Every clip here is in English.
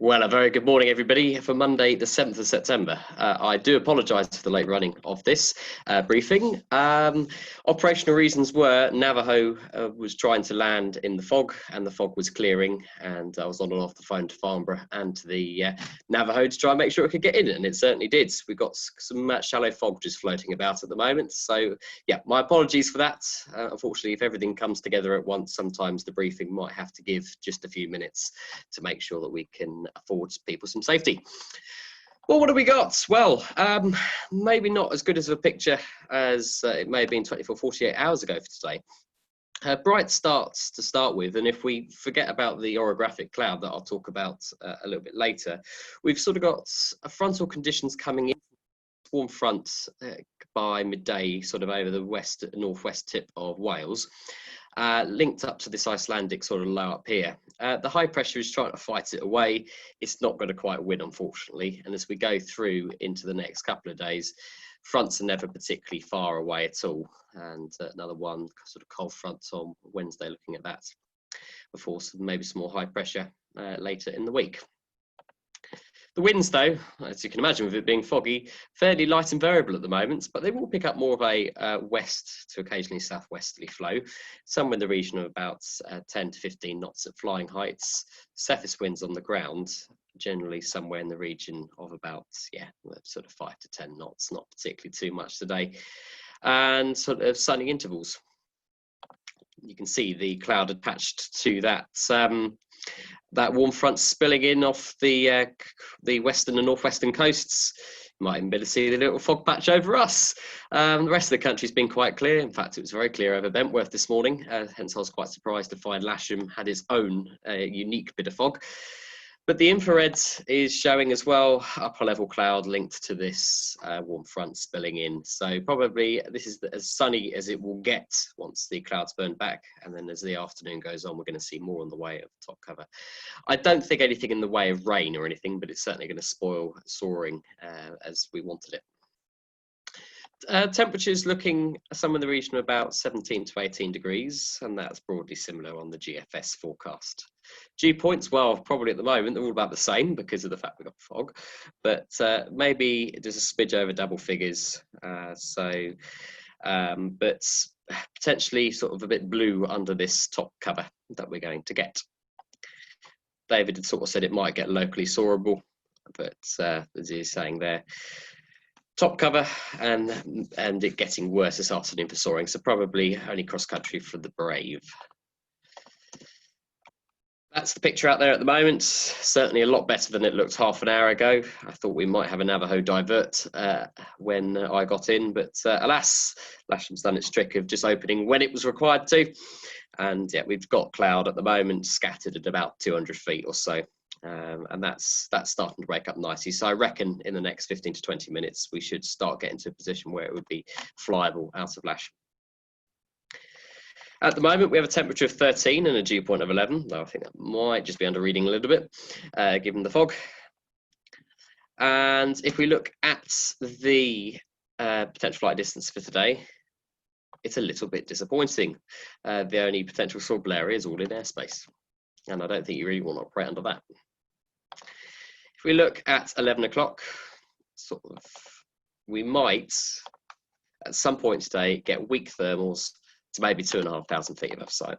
Well, a very good morning, everybody, for Monday, the 7th of September. I do apologise for the late running of this briefing. Operational reasons were Navajo was trying to land in the fog, and the fog was clearing, and I was on and off the phone to Farnborough and to the Navajo to try and make sure it could get in, and it certainly did. We've got some shallow fog just floating about at the moment, so yeah, my apologies for that. Unfortunately, if everything comes together at once, sometimes the briefing might have to give just a few minutes to make sure that we can afford people some safety. Well, what have we got? Well, maybe not as good as a picture as it may have been 24, 48 hours ago for today. Bright starts to start with, and if we forget about the orographic cloud that I'll talk about a little bit later, we've sort of got frontal conditions coming in, warm front by midday, sort of over the northwest tip of Wales. Linked up to this Icelandic sort of low up here. The high pressure is trying to fight it away. It's not going to quite win, unfortunately. And as we go through into the next couple of days, fronts are never particularly far away at all. And another one sort of cold front on Wednesday, looking at that, before maybe some more high pressure later in the week. The winds, though, as you can imagine, with it being foggy, fairly light and variable at the moment, but they will pick up more of a west to occasionally southwesterly flow, somewhere in the region of about 10 to 15 knots at flying heights. Surface winds on the ground, generally somewhere in the region of about, sort of 5 to 10 knots, not particularly too much today, and sort of sunny intervals. You can see the cloud attached to that that warm front spilling in off the western and northwestern coasts. You might even be able to see the little fog patch over us. The rest of the country's been quite clear. In fact, it was very clear over Bentworth this morning. Hence, I was quite surprised to find Lasham had its own unique bit of fog. But the infrared is showing as well upper level cloud linked to this warm front spilling in. So probably this is as sunny as it will get once the clouds burn back. And then as the afternoon goes on, we're going to see more on the way of top cover. I don't think anything in the way of rain or anything, but it's certainly going to spoil soaring as we wanted it. Temperatures looking somewhere in the region of about 17 to 18 degrees, and that's broadly similar on the GFS forecast. Dew points, well, probably at the moment they're all about the same because of the fact we've got fog, but maybe there's a smidge over double figures. But potentially sort of a bit blue under this top cover that we're going to get. David had sort of said it might get locally soarable, but as he's saying there, top cover and it getting worse this afternoon for soaring, so probably only cross country for the brave. That's the picture out there at the moment. Certainly a lot better than it looked half an hour ago. I thought we might have a Navajo divert when I got in, but alas, Lasham's done its trick of just opening when it was required to. And yeah, we've got cloud at the moment scattered at about 200 feet or so. And that's starting to break up nicely. So I reckon in the next 15 to 20 minutes, we should start getting to a position where it would be flyable out of Lasham. At the moment, we have a temperature of 13 and a dew point of 11, though I think that might just be under reading a little bit, given the fog. And if we look at the potential flight distance for today, it's a little bit disappointing. The only potential soarable area is all in airspace, and I don't think you really want to operate under that. If we look at 11 o'clock, sort of, we might, at some point today, get weak thermals to maybe 2,500 feet above sight.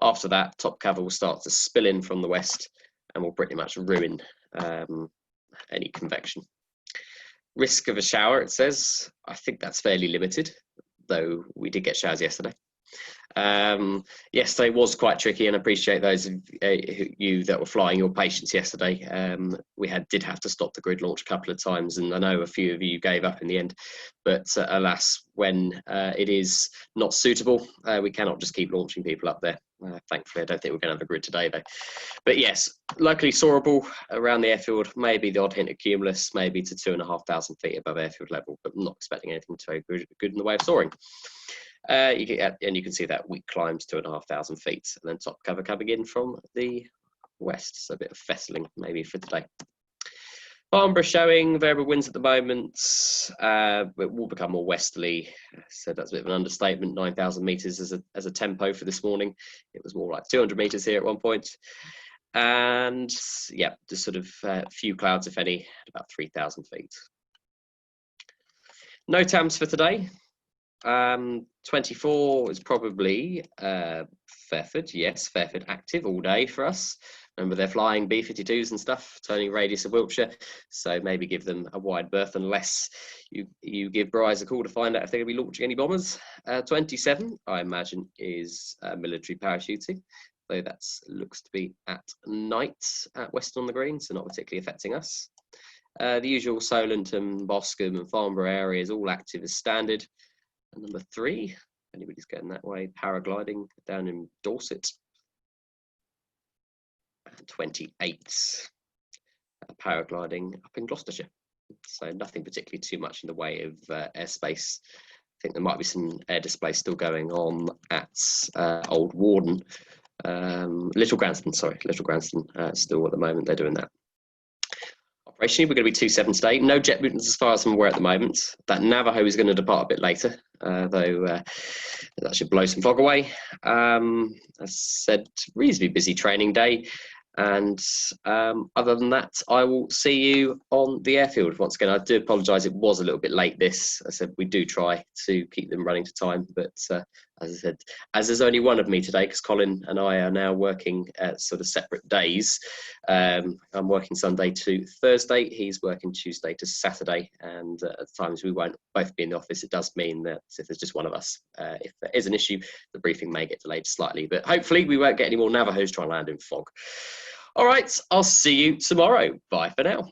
After that, top cover will start to spill in from the west and will pretty much ruin any convection. Risk of a shower, it says. I think that's fairly limited, though we did get showers yesterday. Yesterday was quite tricky, and I appreciate those of you that were flying your patience yesterday. We did have to stop the grid launch a couple of times, and I know a few of you gave up in the end, but alas, when it is not suitable, we cannot just keep launching people up there. Thankfully, I don't think we're going to have a grid today though. But yes, locally soarable around the airfield, maybe the odd hint of cumulus, maybe to 2,500 feet above airfield level, but I'm not expecting anything too good in the way of soaring. And you can see that weak climbs 2,500 feet, and then top cover coming in from the west, so a bit of fettling maybe for today. Farnborough showing variable winds at the moment. It will become more westerly, so that's a bit of an understatement. 9,000 meters as a tempo for this morning. It was more like 200 meters here at one point. And yeah, just sort of few clouds, if any, at about 3,000 feet. No TAMs for today. 24 is probably Fairford. Yes, Fairford active all day for us. Remember, they're flying B-52s and stuff, turning radius of Wiltshire. So maybe give them a wide berth unless you give Bryce a call to find out if they're going to be launching any bombers. 27, I imagine, is military parachuting. Though that looks to be at night at Western on the Green, so not particularly affecting us. The usual Solentham, Boscombe and Farnborough areas all active as standard. And number 3, if anybody's going that way, paragliding down in Dorset. And 28, paragliding up in Gloucestershire. So nothing particularly too much in the way of airspace. I think there might be some air display still going on at Old Warden. Little Granston, still at the moment they're doing that. Operationally, we're going to be 27 today. No jet movements as far as I'm aware at the moment. That Navajo is going to depart a bit later, though that should blow some fog away. As I said, reasonably busy training day. And other than that, I will see you on the airfield. Once again, I do apologise, it was a little bit late this. I said we do try to keep them running to time, but as I said, as there's only one of me today, because Colin and I are now working at sort of separate days. I'm working Sunday to Thursday, he's working Tuesday to Saturday, and at times we won't both be in the office. It does mean that if there's just one of us, if there is an issue, the briefing may get delayed slightly, but hopefully we won't get any more Navajos trying to land in fog. All right, I'll see you tomorrow. Bye for now.